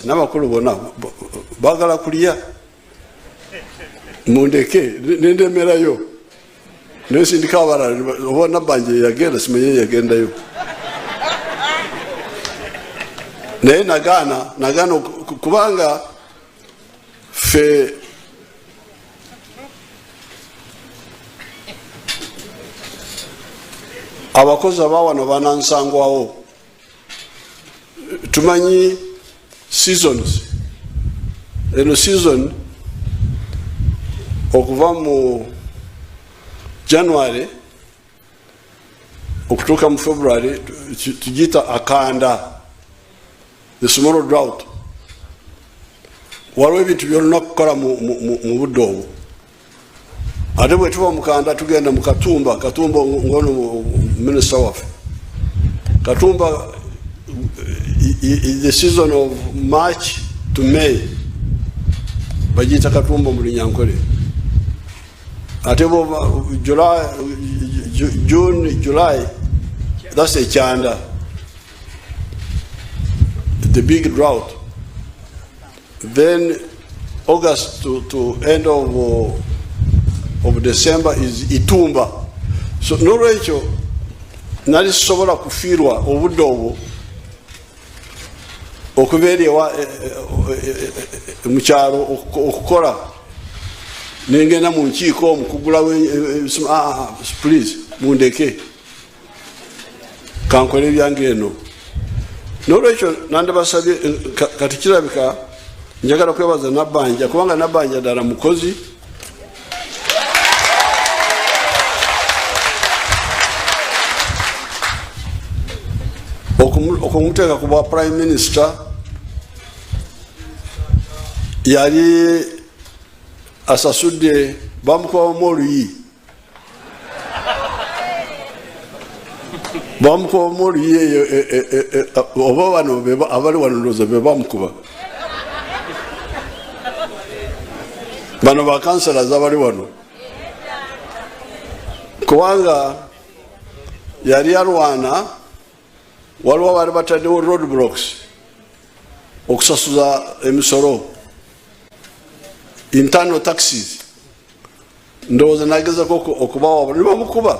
n'abakulu bonna bagala kulya mundeke nendemerayo nesindika abalala oba Nabbanja yagenda simenye yagendayo naye nagaana kubanga fe abakozi abawano banansangwawo tumanyi seasons eno season okuva mu January okutuuka mu February tugita akanda the small drought waliwo ebintu byolina okukola mu budde obwo ate bwe tuba mukanda tugenda mu Katumba ngono minister waffe Katumba is the season of March to May bagita Katumba mu Lunyankole ate bo June July that's a chanda the big drought then August to end of December is Itumba so nolwekyo nali sobola kufiirwa obudde obwo okubeera mu kyalo okukola nengenda mu nkiiko omukugulawo please mundeke kankole ebyange eno nolwekyo nandibasabye kati kirabika njagala kwebaza Nabbanja kubanga Nabbanja ddala mukozi okumuteeka ku bwa prime minister yali asasudde bamukubamu oluyi eyo oba bano abali wano ndowooza be bamukuba bano bakansalazi abali wano kubanga yali alwana waliwo bali bataddewo road blocks okusasuza emisolo internal taxes ndowooza nagezako okubawa ne bamukuba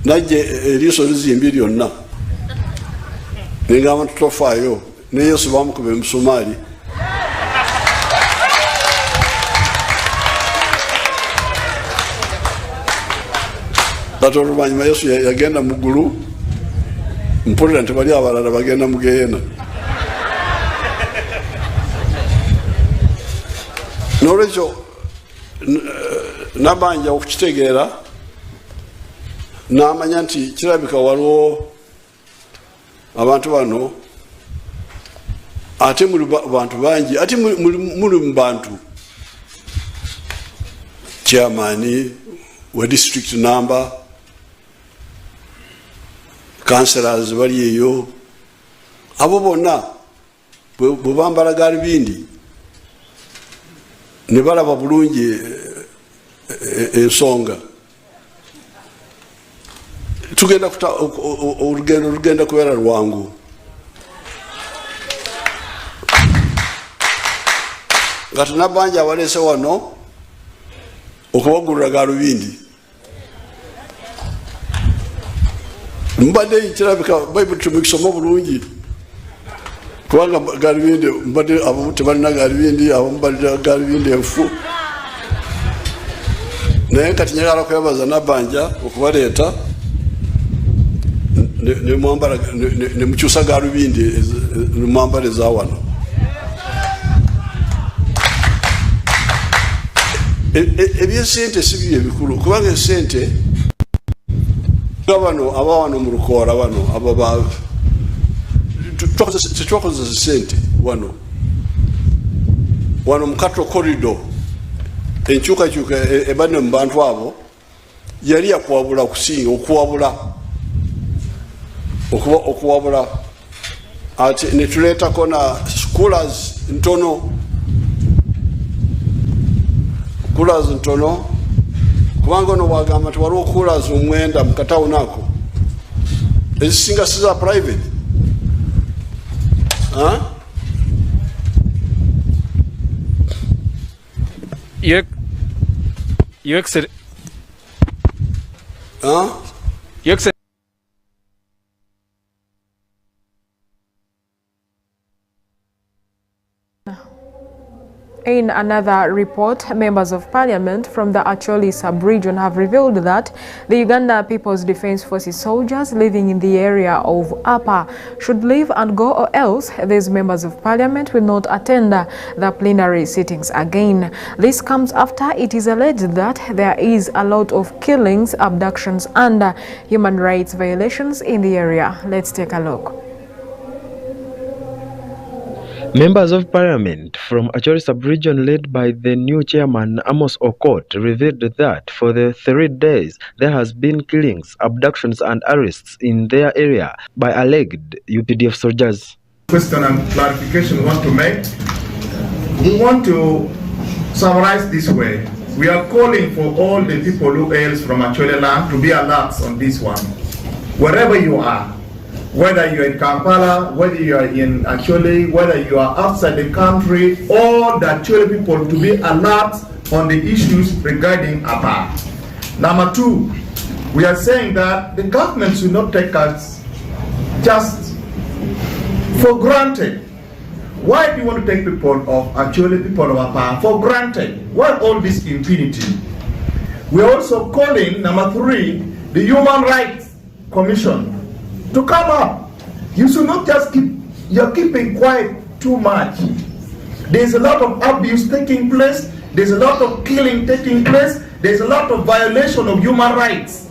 najje eriiso lizimbi lyonna nengamba tutofaayo ne Yesu bamukuba emusumaali kati oluvanyuma Yesu yagenda mu ggulu mpulira nti bali abalala bagenda mu Geyeena nolwekyo Nabbanja okukitegeera n'amanya nti kirabika waliwo abantu bano ate muli bantu bangi ate muli mu bantu chairman we district number councillors bali eyo abo bonna bwe bambala galubindi ne balaba bulungi ensonga tugenda olugenda kubeera lwangu nga Nabbanja abaleese wano okubagulira galubindi mbadde kirabika Bayibuli tumikisoma bulungi kubanga galubindi mbadde abamu tebalina galubindi abamu balina galubindi enfu naye kati njagala kwebaza Nabbanja okubaleeta ne mukyusa galubindi ne mwambala eza wano ebyesente si byo ebikulu kubanga esente bano abawano mu Lukoora bano tetwakozesa sente wano mu Cattle Corridor enkyukakyuka ebadde mu bantu abo yali yakuwabula kusinga okuwabula ati netuleetako na schoolers ntono kubanga ono bwagamba nti waliwo coolers 9 mu katawuni ako ezisinga siza private Your Excellency. Your Excellency. In another report, members of parliament from the Acholi sub-region have revealed that the Uganda People's Defence Forces soldiers living in the area of Upper should leave and go, or else these members of parliament will not attend the plenary sittings again. This comes after it is alleged that there is a lot of killings, abductions and human rights violations in the area. Let's take a look. Members of parliament from Acholi sub-region led by the new chairman Amos Okot revealed that for the 3 days there has been killings, abductions and arrests in their area by alleged UPDF soldiers. Question and clarification we want to make. We want to summarize this way. We are calling for all the people who hail from Acholi land to be alert on this one. Wherever you are, whether you're in Kampala, whether you are in Acholi, whether you are outside the country, all the Acholi people to be alert on the issues regarding APA. Number 2, we are saying that the government should not take us just for granted. Why do you want to take people of Acholi, people of APA for granted? Why all this impunity? We are also calling, number 3, the Human Rights Commission to come up. You should not just you're keeping quiet too much. There's a lot of abuse taking place, there's a lot of killing taking place, there's a lot of violation of human rights.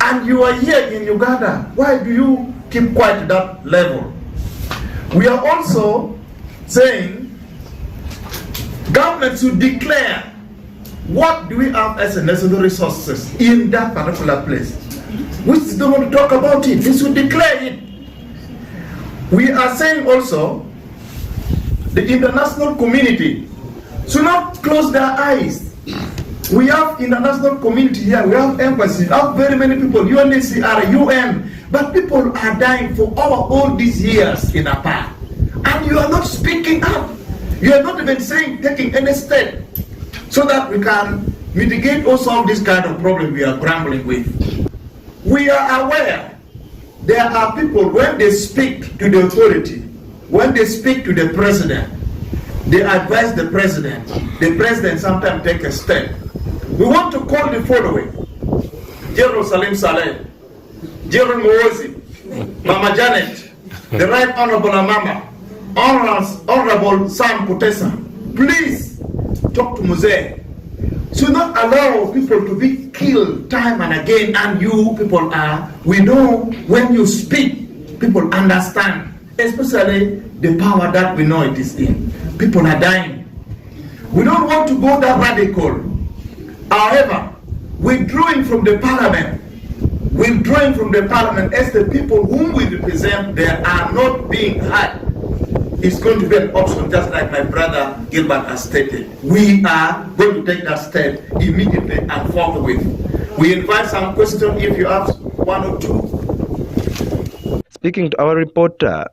And you are here in Uganda. Why do you keep quiet at that level? We are also saying government should declare what do we have as a necessary resources in that particular place. We don't want to talk about it. They should declare it. We are saying also the international community should not close their eyes. We have international community here. We have embassies. We have very many people. UNHCR, UN. But people are dying for all these years in APA. And you are not speaking up. You are not even saying, taking any step so that we can mitigate or solve this kind of problem we are grappling with. We are aware there are people, when they speak to the authority, when they speak to the president, they advise the president sometimes take a step. We want to call the following: General Salim Saleh, General Muozi, Mama Janet, the Right Honorable Amama, Honorable Sam Kutesa. Please talk to Muzee. Should not allow people to be killed time and again, and you people we know when you speak, people understand, especially the power that we know it is in. People are dying. We don't want to go that radical. However, withdrawing from the parliament as the people whom we represent, they are not being heard. It's going to be an option, just like my brother Gilbert has stated. We are going to take that step immediately and forthwith. We invite some questions if you have 1 or 2. Speaking to our reporter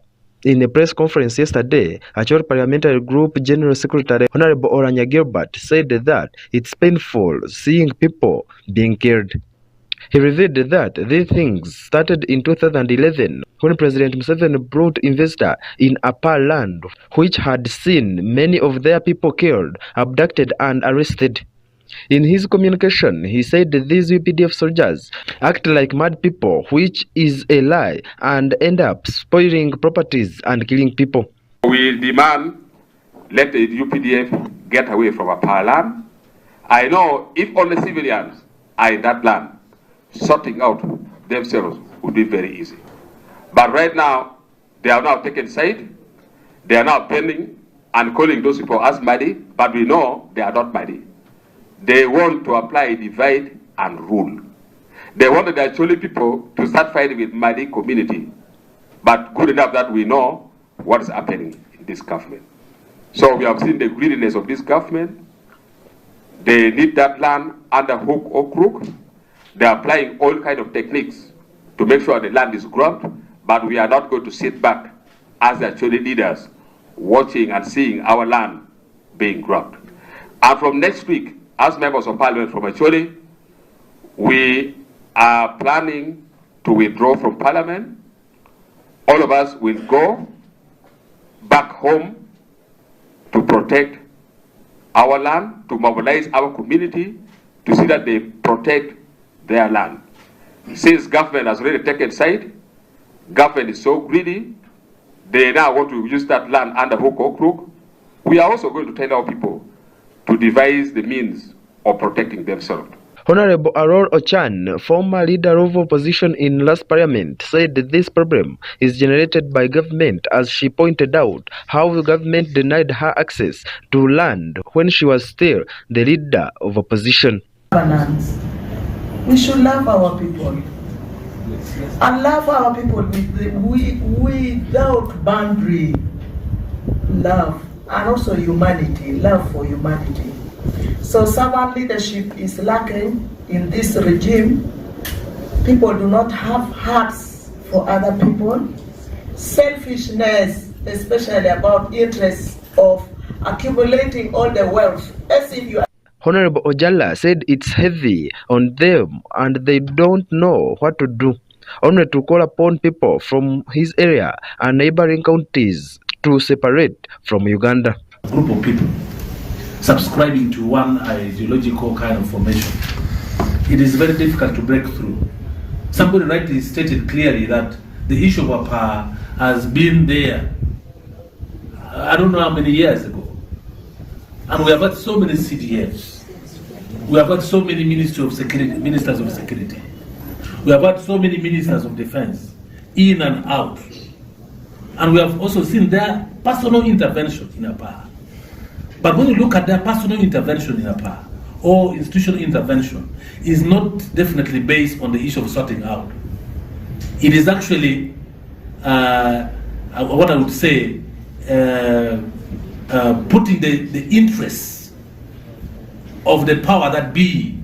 in a press conference yesterday, Acholi Parliamentary Group General Secretary Honorable Oranya Gilbert said that it's painful seeing people being killed. He revealed that these things started in 2011 when President Museveni brought investor in Upper land, which had seen many of their people killed, abducted and arrested. In his communication, he said these UPDF soldiers act like mad people, which is a lie, and end up spoiling properties and killing people. We demand let the UPDF get away from Upper land. I know if only civilians are in that land, sorting out themselves would be very easy. But right now, they are now taken side. They are now pending and calling those people as Madi, but we know they are not Madi. They want to apply divide and rule. They wanted the Acholi people to start fighting with Madi community. But good enough that we know what is happening in this government. So we have seen the greediness of this government. They need that land under hook or crook. They are applying all kinds of techniques to make sure the land is grabbed, but we are not going to sit back as the Acholi leaders watching and seeing our land being grabbed. And from next week, as members of parliament from Acholi, we are planning to withdraw from parliament. All of us will go back home to protect our land, to mobilize our community, to see that they protect their land. Since government has already taken side, government is so greedy, they now want to use that land under hook or crook. We are also going to tell our people to devise the means of protecting themselves. Honorable Aror Ochan, former leader of opposition in last parliament, said that this problem is generated by government, as she pointed out how the government denied her access to land when she was still the leader of opposition. Governance. We should love our people. And love our people without boundary. Love. And also humanity. Love for humanity. So servant leadership is lacking in this regime. People do not have hearts for other people. Selfishness, especially about interests of accumulating all the wealth. As if you Honorable Ojala said it's heavy on them and they don't know what to do, only to call upon people from his area and neighboring counties to separate from Uganda. A group of people subscribing to one ideological kind of formation, it is very difficult to break through. Somebody rightly stated clearly that the issue of APA has been there, I don't know how many years ago. And we have had so many CDFs. We have had so many ministers of security. We have had so many ministers of defense, in and out. And we have also seen their personal intervention in APA. But when you look at their personal intervention in APA, or institutional intervention, is not definitely based on the issue of sorting out. It is actually, what I would say, putting the interests of the power that be,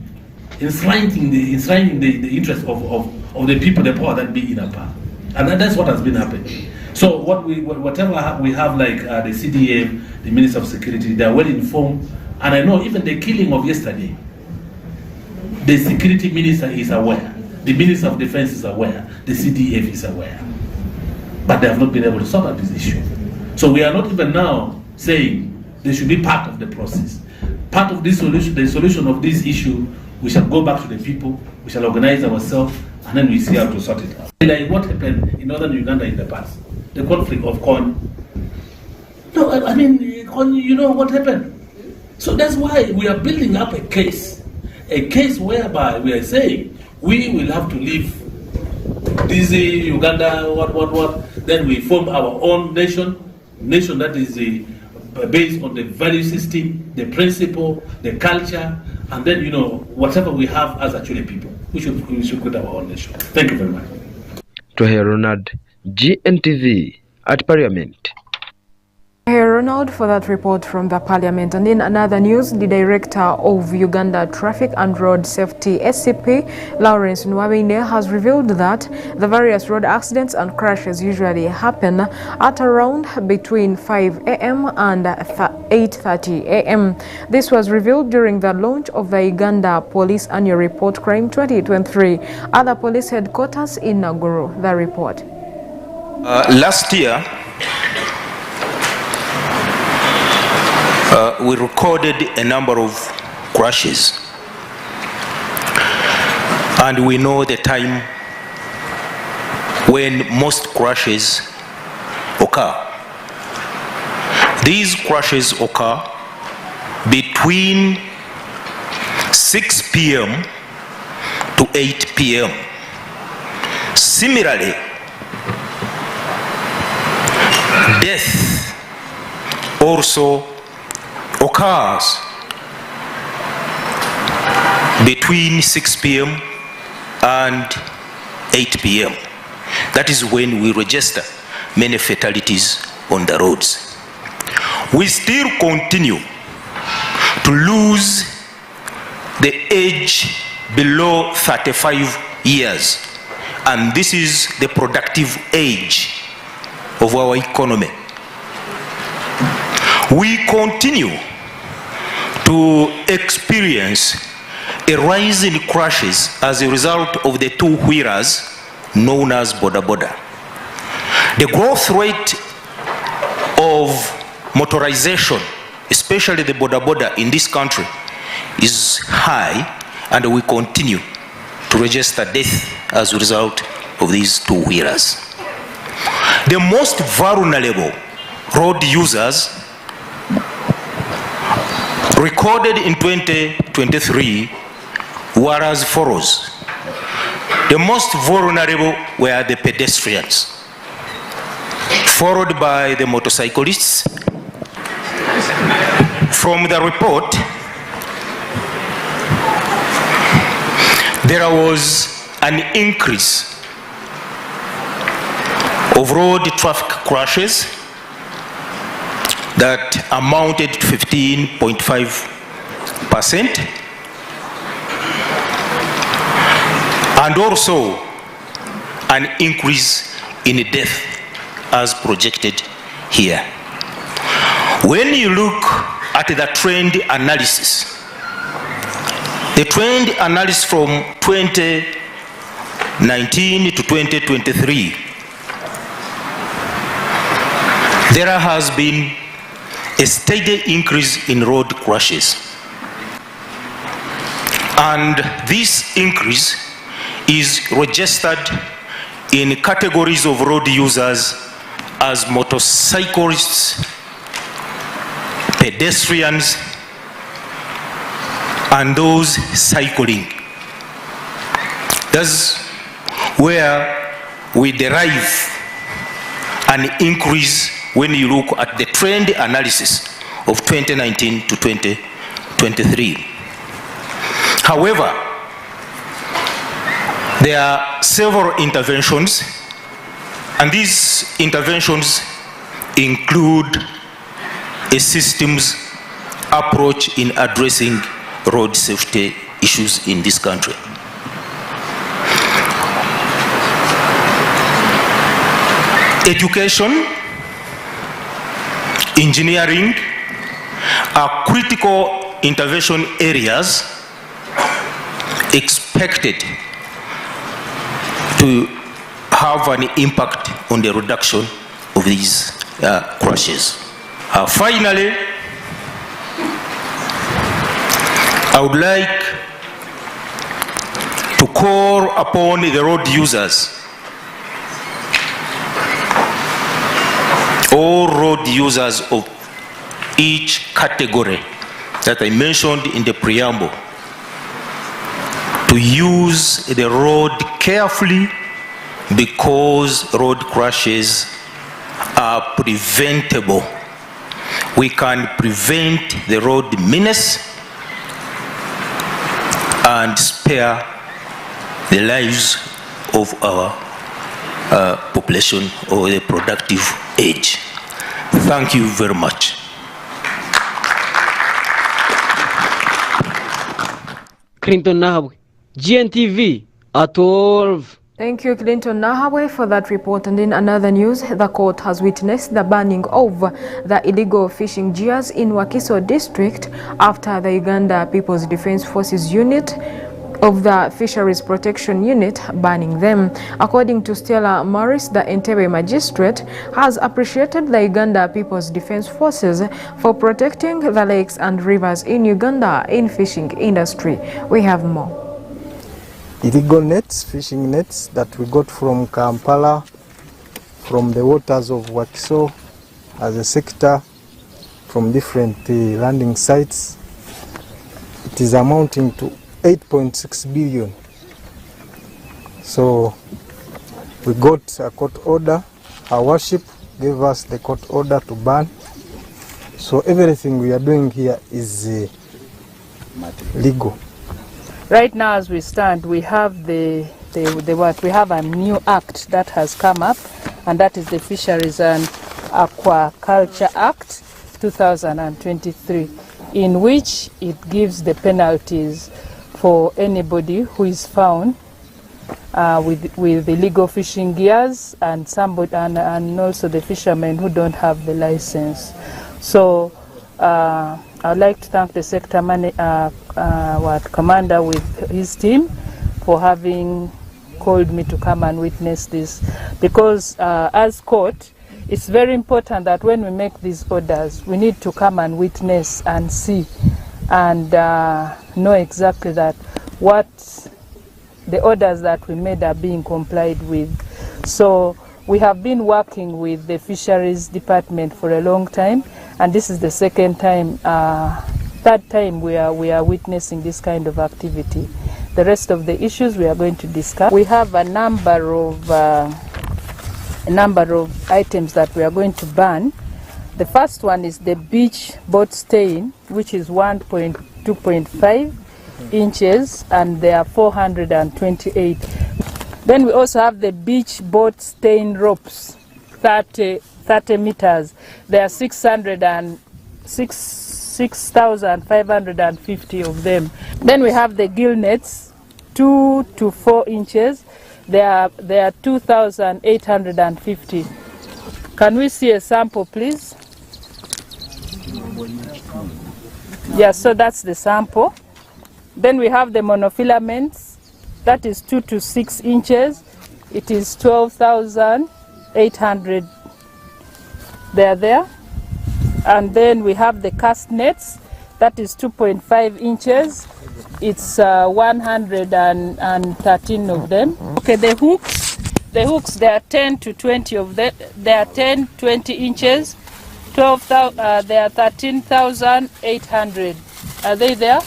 enshrining the interest of the people, the power that be in APA. And that's what has been happening. So whatever we have, like the CDM, the Minister of Security, they are well informed. And I know even the killing of yesterday, the Security Minister is aware, the Minister of Defense is aware, the CDF is aware. But they have not been able to solve this issue. So we are not even now saying they should be part of the process. Part of this solution, the solution of this issue, we shall go back to the people, we shall organize ourselves, and then we see how to sort it out. Like what happened in northern Uganda in the past, the conflict of corn. No, I mean, you know what happened. So that's why we are building up a case whereby we are saying we will have to leave this Uganda, what. Then we form our own nation that is based on the value system, the principle, the culture, and then, you know, whatever we have as actually people, we should create our own nation. Thank you very much. To hear Ronald, Gntv at Parliament. Hey Ronald for that report from the Parliament. And in another news, the Director of Uganda Traffic and Road Safety SCP, Lawrence Nwabinde, has revealed that the various road accidents and crashes usually happen at around between 5 a.m. and 8:30 a.m. This was revealed during the launch of the Uganda Police Annual Report Crime 2023 at the police headquarters in Naguru. The report. Last year, we recorded a number of crashes, and we know the time when most crashes occur. These crashes occur between 6 p.m. to 8 p.m. Similarly, death also occurs between 6 p.m. and 8 p.m. That is when we register many fatalities on the roads. We still continue to lose the age below 35 years, and this is the productive age of our economy. We continue to to experience a rise in crashes as a result of the two-wheelers known as boda boda. The growth rate of motorization, especially the boda boda in this country, is high, and we continue to register death as a result of these two-wheelers. The most vulnerable road users recorded in 2023 were as follows. The most vulnerable were the pedestrians, followed by the motorcyclists. From the report, there was an increase of road traffic crashes that amounted to 15.5%, and also an increase in death as projected here. When you look at the trend analysis, the trend analysis from 2019 to 2023, there has been a steady increase in road crashes. And this increase is registered in categories of road users as motorcyclists, pedestrians, and those cycling. That's where we derive an increase when you look at the trend analysis of 2019 to 2023. However, there are several interventions, and these interventions include a systems approach in addressing road safety issues in this country. Education, engineering are critical intervention areas expected to have an impact on the reduction of these crashes. Finally, I would like to call upon the road users, all road users of each category that I mentioned in the preamble, to use the road carefully, because road crashes are preventable. We can prevent the road menace and spare the lives of our population or the productive age. Thank you very much. Clinton Nahabwe, Gntv at 12. Thank you, Clinton Nahabwe, for that report. And in another news, the court has witnessed the banning of the illegal fishing gears in Wakiso district after the Uganda People's Defense Forces unit of the Fisheries Protection Unit banning them. According to Stella Morris, the Gntv magistrate has appreciated the Uganda People's Defense Forces for protecting the lakes and rivers in Uganda in fishing industry. We have more. Illegal nets, fishing nets that we got from Kampala, from the waters of Wakiso as a sector, from different landing sites. It is amounting to 8.6 billion. So we got a court order. Our worship gave us the court order to ban. So everything we are doing here is legal. Right now, as we stand, we have we have a new act that has come up, and that is the Fisheries and Aquaculture Act 2023, in which it gives the penalties for anybody who is found with illegal fishing gears, and also the fishermen who don't have the license. So I'd like to thank the sector commander with his team for having called me to come and witness this, because as court, it's very important that when we make these orders, we need to come and witness and see and know exactly that what the orders that we made are being complied with. So we have been working with the fisheries department for a long time, and this is the second time, third time we are witnessing this kind of activity. The rest of the issues we are going to discuss. We have a number of items that we are going to ban. The first one is the beach boat stain, which is 2.5 inches, and there are 428. Then we also have the beach boat stain ropes, 30 meters. There are 6,550 of them. Then we have the gill nets, 2 to 4 inches. There are 2,850. Can we see a sample, please? Yeah, so that's the sample. Then we have the monofilaments, that is 2 to 6 inches. It is 12,800. They're there. And then we have the cast nets, that is 2.5 inches. It's 113 of them. Okay, the hooks, there are 10 to 20 of them. They are 10, 20 inches. 12,000. They are 13,800. Are they there?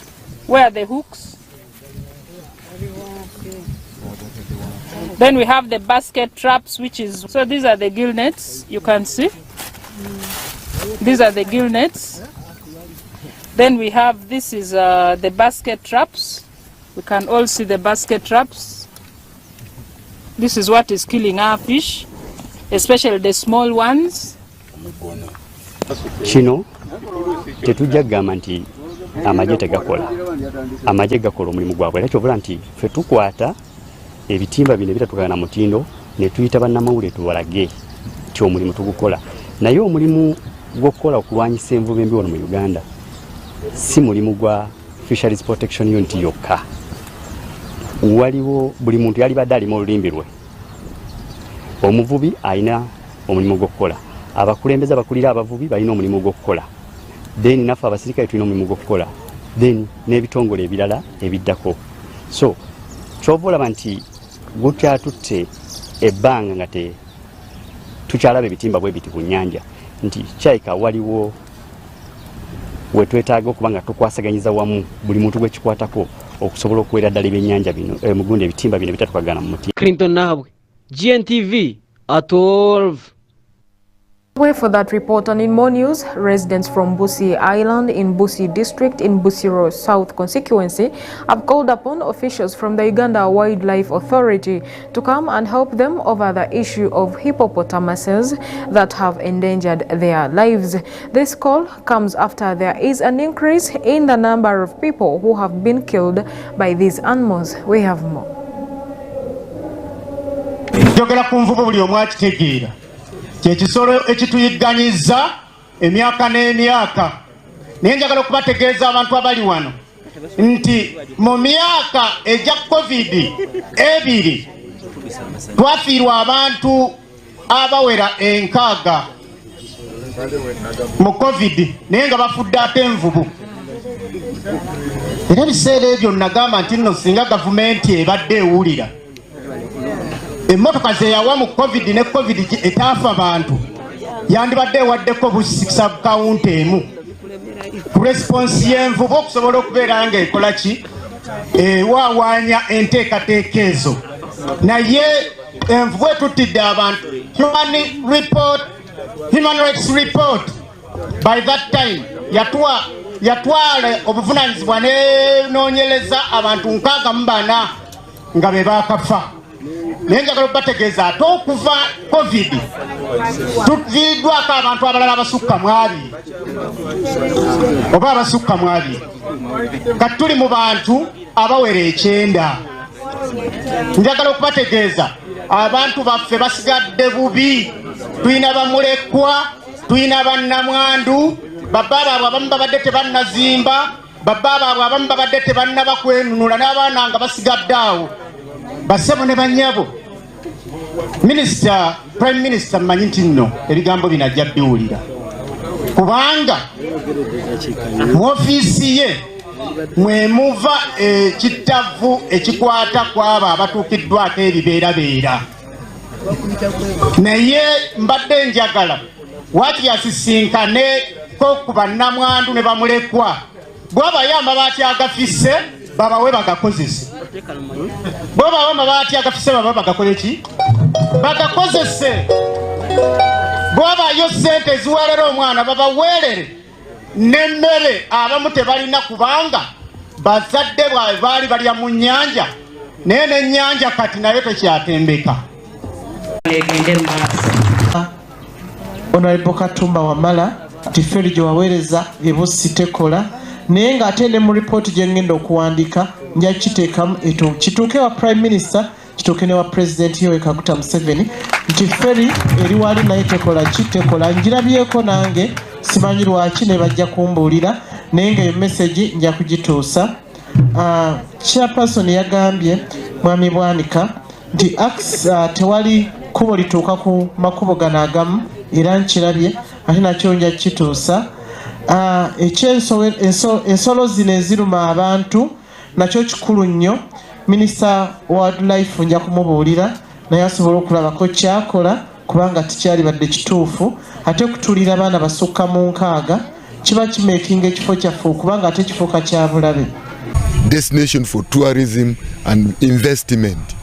Where are the hooks? Then we have the basket traps, which is, so these are the gill nets, you can see. These are the gill nets. Then we have, this is the basket traps. We can all see the basket traps. This is what is killing our fish, especially the small ones. Kino tetujja kugamba nti amagye tegakola. Amagye gakola omulimu gwabwe. Era kyobula nti ffe tukwata ebitimba bino ebitatuukana na mutindo ne tuyita bannamawulire tubalage ti omulimu tugukola. Naye omulimu gw'okukola okulwanyisa envubu embi wano mu Uganda si mulimu gwa Fisheries Protection Unit yokka. Waliwo buli muntu yali badde alimu olulimbi lwe. Omuvubi alina omulimu gw'okukola. Abakulembeze abakulira abavubi balina omulimu gw'okukola. Then naffe abasirikale tulina omulimu gw'okukola. Then n'ebitongole ebirala ebiddako. So kyova olaba nti gukyatutte ebbanga nga tukyalaba ebitimba bwe biti ku nnyanja nti kyayika waliwo we twetaaga okuba nga tukwasaganyiza wamu buli muntu gwekikwatako okusobola okuwera ddala ebyennyanja bino mugunda ebitimba bino bitatukagana mu muti. Clinton Nahabwe, GNTV at 12. Wait for that report. And in more news, residents from Busi Island in Busi district in Busiro South constituency have called upon officials from the Uganda Wildlife Authority to come and help them over the issue of hippopotamuses that have endangered their lives. This call comes after there is an increase in the number of people who have been killed by these animals. We have more. Kyekisolo ekituyigganyiza emyaka n'emyaka. Naye njagala okubategeeza abantu abali wano nti mu myaka egya COVID 2 twafiirwa abantu abawera 6 mu COVID naye nga bafudde ate envubu. Era ebiseera ebyo nagamba nti nno singa gavumenti ebadde ewulira emmotoka zeyawa mu COVID ne COVID etaafa abantu yandibadde ewaddeko busikisa kawunti emu ku response y'envubu okusobola okubeera nga ekola ki ewawaanya enteekateeka ezo. Naye envubu etuttidde abantu. Human rights report by that time yatwala obuvunaanyizibwa n'enoonyereza abantu 64 nga be baakafa. Naye njagala okubategeeza ate okuva COVID tuviiriddwako abantu abalala abasukka mu 2 oba abasukka mu 2. Kati tuli mu bantu abawera 9. Njagala okubategeeza abantu baffe basigadde bubi. Tulina bamulekwa tuyina bannamwandu baba baabwe abamu babadde tebannazimba baba baabwe abamu babadde tebannaba kwenunula n'abaana nga basigadde awo basebo ne bannyabo. Minisita, Prime Minister mmanyi nti nno ebigambo bino ajja biwulira kubanga mu ofiisi ye mwe muva ekittavu ekikwata kwabo abatuukiddwako ebibeerabeera. Naye mbadde njagala waati asisinkaneko ku bannamwandu ne bamulekwa bw'abayo amabaati agafisse babawe bagakozese. Bw'abawo amabaati agafisse babawe bagakole ki? Bagakozese. Bw'abayo ssente eziweerera omwana babaweerere n'emmere abamu tebalina kubanga bazadde bwawe baali balya mu nnyanja naye n'ennyanja kati nayo tekyatembeka. Honorable Katumba Wamala nti feri gye waweereza ebusi tekola naye ng'ate ne mu ripooti gye ngenda okuwandiika nja kiteekamu kituuke wa Prime Minister kituuke ne wa President Yoweri Kaguta Museveni nti feri eri wali naye tekola ki tekola. Njirabyeko nange simanyi lwaki ne bajja kumbuulira naye nga eyo message nja kugituusa. Chairperson yagambye Mwami Bwanika nti tewali kubo lituuka ku makubo gano agamu era nkirabye ate nakyo nja kituusa. Ensolo zino eziruma abantu nakyo kikulu nnyo. Minisita wa Wildlife nja kumubuulira naye asobola okulabako kyakola kubanga tikyali badde kituufu. Ate okutulira abaana basukka mu 6 kiba kimekinga ekifo kyaffe okubanga ate kifuuka kya bulabe. Destination for tourism and investment.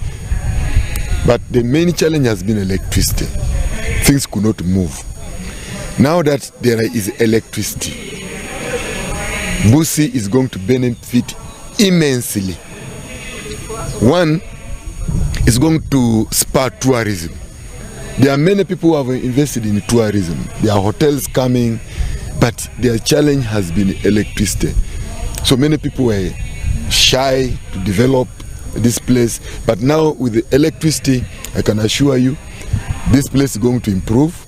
But the main challenge has been electricity. Things could not move. Now that there is electricity, Busi is going to benefit immensely. One is going to spur tourism. There are many people who have invested in tourism. There are hotels coming, but their challenge has been electricity. So many people were shy to develop this place, but now with the electricity, I can assure you, this place is going to improve.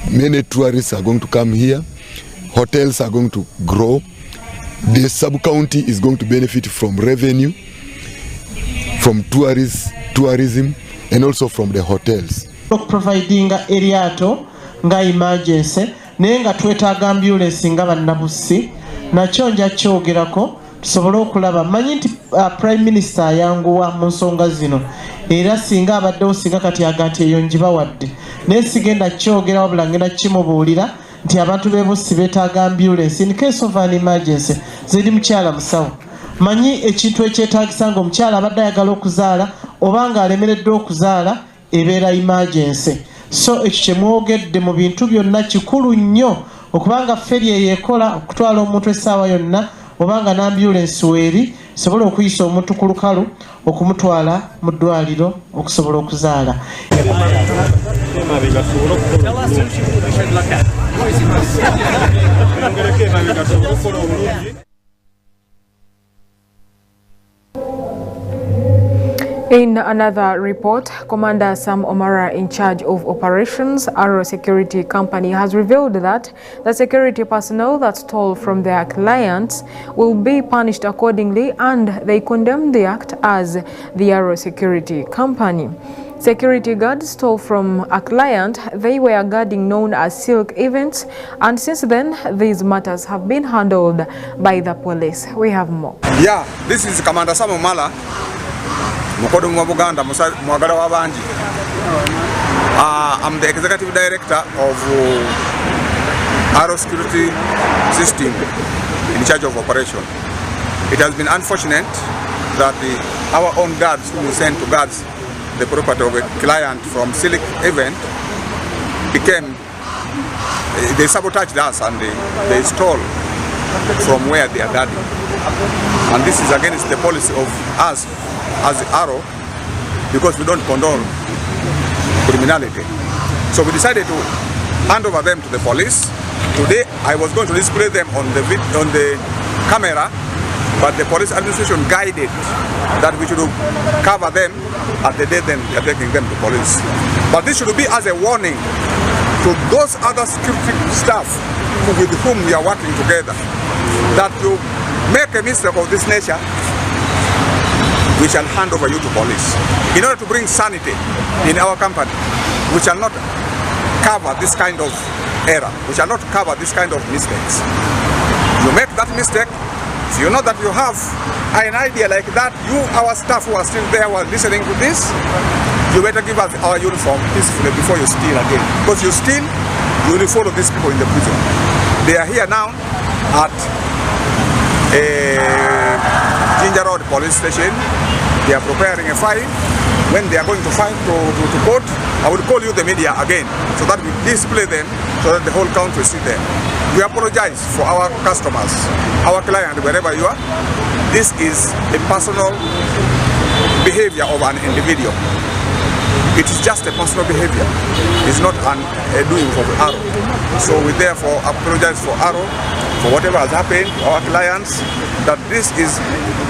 Many tourists are going to come here. Hotels are going to grow. The sub-county is going to benefit from revenue, from tourism, and also from the hotels. Providing eriato nga emergency naye nga twetaaga ambulance nga bannabusi nakyo nja kyogerako tusobole okulaba. Manyi nti Prime Minister ayanguwa mu nsonga zino era singa abaddewo singa kati agati eyo njibawadde naye sigenda kyogera wabula ngenda kimubuulira nti abantu b'ebusi beetaaga ambulance in case of an emergency. Ziri mukyala musawo manyi ekintu ekyetaagisa nga omukyala abadde ayagala okuzaala oba nga alemereddwa okuzaala ebeera emergency. So ekyo kyemwogedde mu bintu byonna kikulu nnyo okubanga feri eyeekola okutwala omuntu essaawa yonna obanga n'ambulance weeri sobola okuyisa omuntu ku lukalu okumutwala mu ddwaliro okusobola okuzaala. In another report, Commander Sam Omara, in charge of operations, Arrow Security Company, has revealed that the security personnel that stole from their clients will be punished accordingly, and they condemn the act as the Arrow Security Company. Security guards stole from a client they were guarding known as Silk Events, and since then these matters have been handled by the police. We have more. Yeah, this is Commander Sam Omara, Mukodo mu Uganda, mwagala wabanji. I'm the executive director of Arrow Security System in charge of operation. It has been unfortunate that our own guards who sent to guards the property of a client from Silk Event they sabotaged us and they stole from where they are guarding. And this is against the policy of us as Arrow, because we don't condone criminality. So we decided to hand over them to the police. Today I was going to display them on the camera, but the police administration guided that we should cover them at the day then they are taking them to police. But this should be as a warning to those other security staff with whom we are working together that you make a mistake of this nature, we shall hand over you to police. In order to bring sanity in our company, we shall not cover this kind of error. We shall not cover this kind of mistakes. You make that mistake, if you know that you have an idea like that, you, our staff who are still there, who are listening to this, you better give us our uniform peacefully before you steal again. Because you steal, you will follow these people in the prison. They are here now at Ginger Road Police Station. They are preparing a file. When they are going to file to court, I will call you the media again so that we display them so that the whole country see them. We apologize for our customers, our client, wherever you are. This is a personal behavior of an individual. It is just a personal behavior. It's not a doing of Arrow. So we therefore apologize for Arrow for whatever has happened to our clients, that this is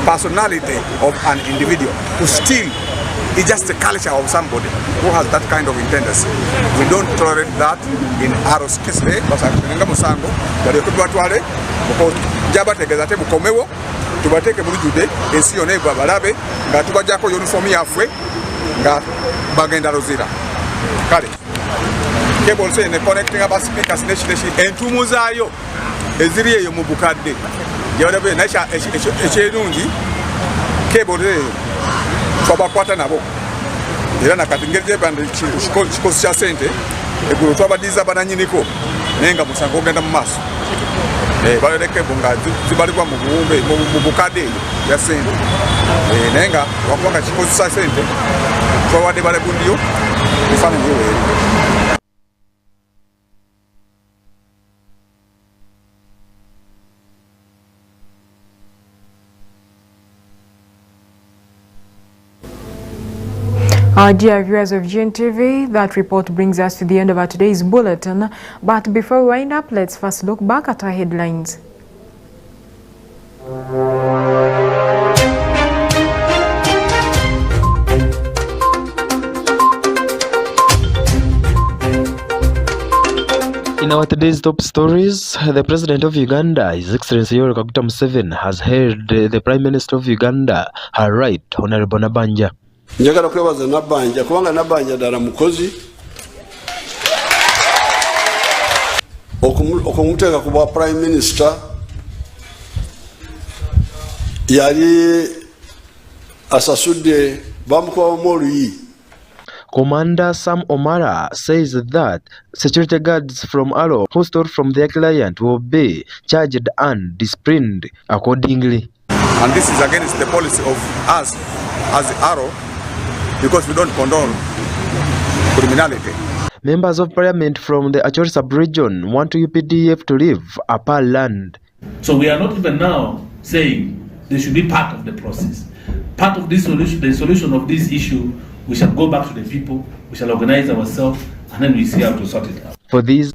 personality of an individual. To steal is just a culture of somebody who has that kind of tendency. We don't tolerate that in Arrow's case. Tubateke bulijude ensi yone gwa balabe nga tubajjako uniform yaffe nga bagenda lozira kale cable say ne connecting aba speakers neshi entumu zaayo eziri eyo mu bukadde yolabe nasha ekirungi cable twabakwata nabo era nakatingeje bande kikosi kya sente egulu twabadiza bananyiniko nenga musango ogenda mu maaso baleke bunga zibalibwa mu buwumbe mu bukadde ya sente nenga wakwanga kikosi kya sente twabade bale bundiyo ifana niwe. Our dear viewers of Gntv, that report brings us to the end of our today's bulletin. But before we wind up, let's first look back at our headlines. In our today's top stories, the President of Uganda, His Excellency Yoweri Kaguta Museveni, has hailed the Prime Minister of Uganda, her right, Honorable Nabanja. Njagala kwebaza Nabanja kubanga Nabanja dala mukozi okumuteka kuba Prime Minister yali asasudde bamukuba Moluyi. Commander Sam Omara says that security guards from Arrow who stole from their client will be charged and disciplined accordingly. And this is against the policy of us as Arrow, because we don't condone criminality. Members of Parliament from the Acholi sub-region want UPDF to leave Upper Land. So we are not even now saying they should be part of the process. Part of this solution, the solution of this issue, we shall go back to the people, we shall organize ourselves, and then we see how to sort it out. For these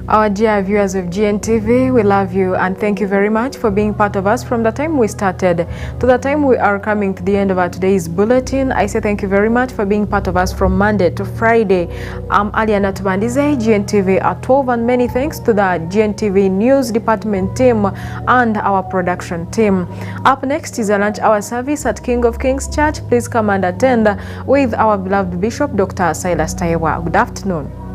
Our dear viewers of Gntv, we love you and thank you very much for being part of us from the time we started to the time we are coming to the end of our today's bulletin. I say thank you very much for being part of us from Monday to Friday. I'm ALLIAN ATUBANDIIZE, Gntv at 12, and many thanks to the Gntv news department team and our production team. Up next is a lunch hour service at King of Kings Church. Please come and attend with our beloved Bishop, Dr. Silas Tayewa. Good afternoon.